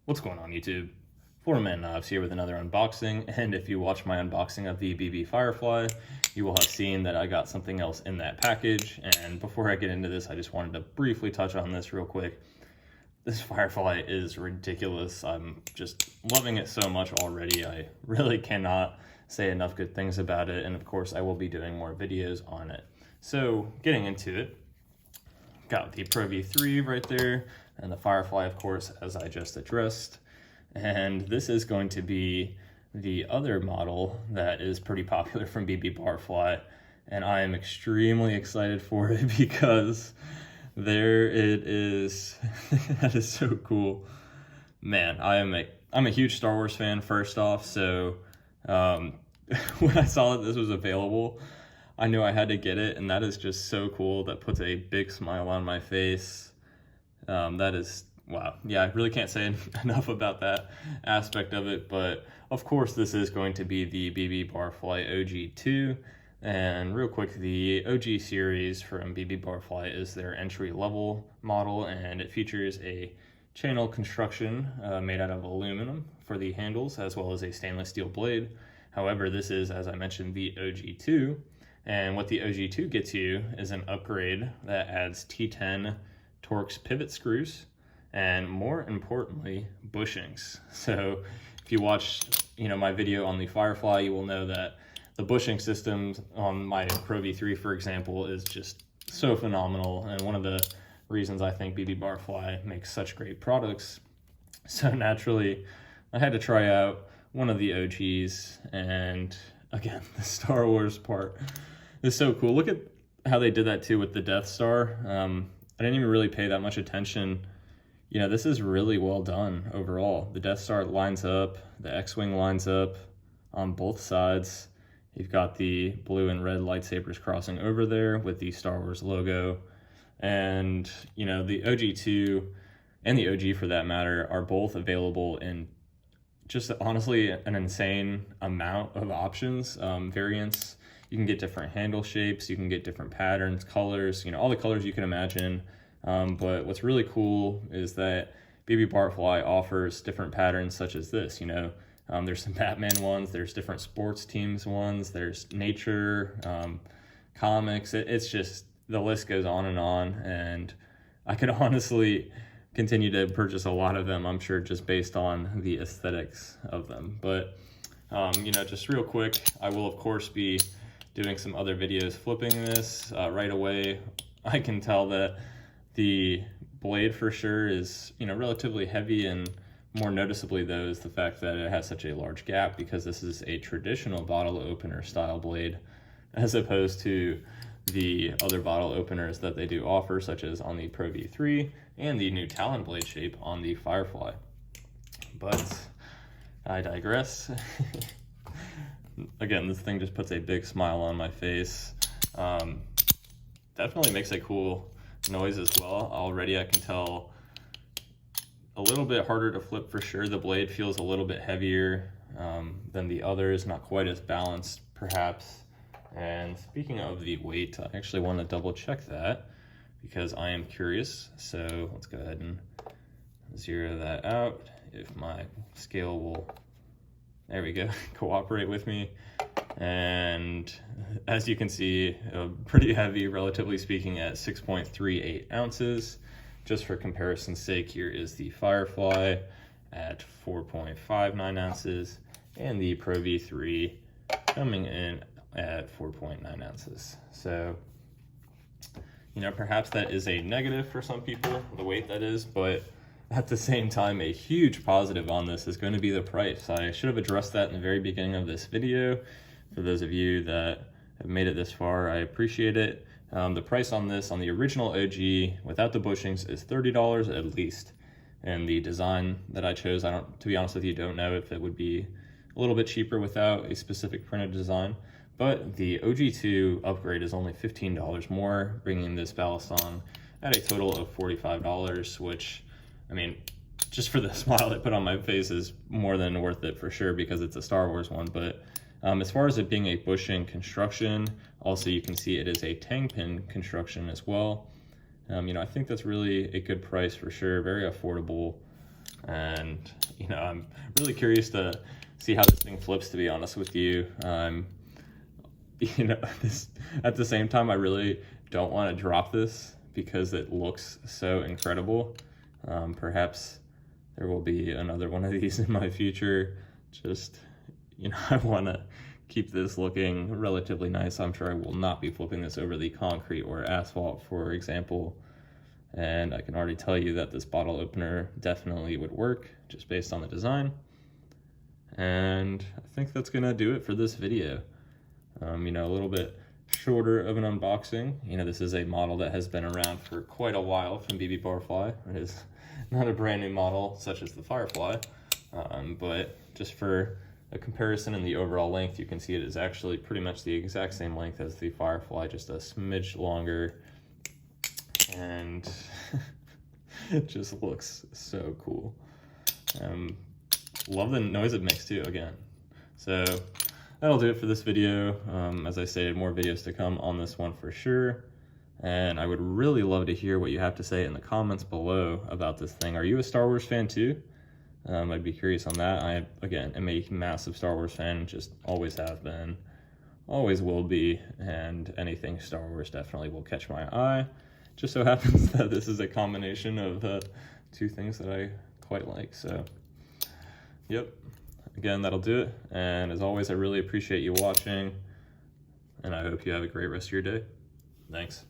What's going on, YouTube? Foreman Knobs here with another unboxing, and if you watch my unboxing of the BBFirefly, you will have seen that I got something else in that package. And before I get into this, I just wanted to briefly touch on this real quick. This Firefly is ridiculous. I'm just loving it so much already. I really cannot say enough good things about it, and of course I will be doing more videos on it. So getting into it, got the Pro V3 right there, and the Firefly, of course, as I just addressed. And this is going to be the other model that is pretty popular from BBbarfly, and I am extremely excited for it because there it is. That is so cool. Man, I'm a huge Star Wars fan, first off, so when I saw that this was available, I knew I had to get it, and that is just so cool. That puts a big smile on my face. That is, wow. Yeah, I really can't say enough about that aspect of it, but of course this is going to be the BBbarfly OG2. And real quick, the OG series from BBbarfly is their entry-level model, and it features a channel construction made out of aluminum for the handles, as well as a stainless steel blade. However, this is, as I mentioned, the OG2, and what the OG2 gets you is an upgrade that adds T10 Torx pivot screws, and more importantly, bushings. So if you watched, my video on the Firefly, you will know that the bushing system on my Pro V3, for example, is just so phenomenal, and one of the reasons I think BBbarfly makes such great products. So naturally, I had to try out one of the OGs, and again, the Star Wars part is so cool. Look at how they did that too with the Death Star. I didn't even really pay that much attention. This is really well done overall. The Death Star lines up, the X-Wing lines up on both sides. You've got the blue and red lightsabers crossing over there with the Star Wars logo. And, the OG2 and the OG for that matter are both available in just honestly an insane amount of options, variants. You can get different handle shapes, you can get different patterns, colors, all the colors you can imagine. But what's really cool is that BBbarfly offers different patterns such as this. There's some Batman ones, there's different sports teams ones, there's nature, comics. It's just, the list goes on, and I could honestly continue to purchase a lot of them, I'm sure, just based on the aesthetics of them. But, just real quick, I will, of course, be doing some other videos flipping this right away. I can tell that the blade for sure is, relatively heavy, and more noticeably though is the fact that it has such a large gap, because this is a traditional bottle opener style blade as opposed to the other bottle openers that they do offer, such as on the Pro V3 and the new Talon blade shape on the Firefly. But I digress. Again, this thing just puts a big smile on my face. Definitely makes a cool noise as well. Already I can tell a little bit harder to flip for sure. The blade feels a little bit heavier than the others, not quite as balanced perhaps. And speaking of the weight, I actually want to double check that because I am curious. So let's go ahead and zero that out. If my scale will, there we go, cooperate with me. And as you can see, pretty heavy, relatively speaking, at 6.38 ounces. Just for comparison's sake, here is the Firefly at 4.59 ounces, and the Pro V3 coming in at 4.9 ounces. So, perhaps that is a negative for some people, the weight that is, but at the same time, a huge positive on this is going to be the price. I should have addressed that in the very beginning of this video. For those of you that have made it this far, I appreciate it. The price on this, on the original OG, without the bushings, is $30 at least. And the design that I chose, to be honest with you, don't know if it would be a little bit cheaper without a specific printed design. But the OG2 upgrade is only $15 more, bringing this ballast on at a total of $45, which, just for the smile that put on my face is more than worth it for sure, because it's a Star Wars one. But as far as it being a bushing construction, also you can see it is a tang pin construction as well. I think that's really a good price for sure, very affordable And, you know, I'm really curious to see how this thing flips, to be honest with you. You know, at the same time, I really don't want to drop this because it looks so incredible. Perhaps there will be another one of these in my future. Just, you know, I want to keep this looking relatively nice. I'm sure I will not be flipping this over the concrete or asphalt, for example. And I can already tell you that this bottle opener definitely would work just based on the design. And I think that's gonna do it for this video. You know, a little bit shorter of an unboxing. You know, this is a model that has been around for quite a while from BBbarfly. It is not a brand new model such as the Firefly, but just for a comparison in the overall length, you can see it is actually pretty much the exact same length as the Firefly, just a smidge longer. And it just looks so cool. Love the noise it makes too, again. So that'll do it for this video. As I stated, more videos to come on this one for sure. And I would really love to hear what you have to say in the comments below about this thing. Are you a Star Wars fan too? I'd be curious on that. I, again, am a massive Star Wars fan, just always have been, always will be, and anything Star Wars definitely will catch my eye. Just so happens that this is a combination of two things that I quite like. So, yep. Again, that'll do it. And as always, I really appreciate you watching. And I hope you have a great rest of your day. Thanks.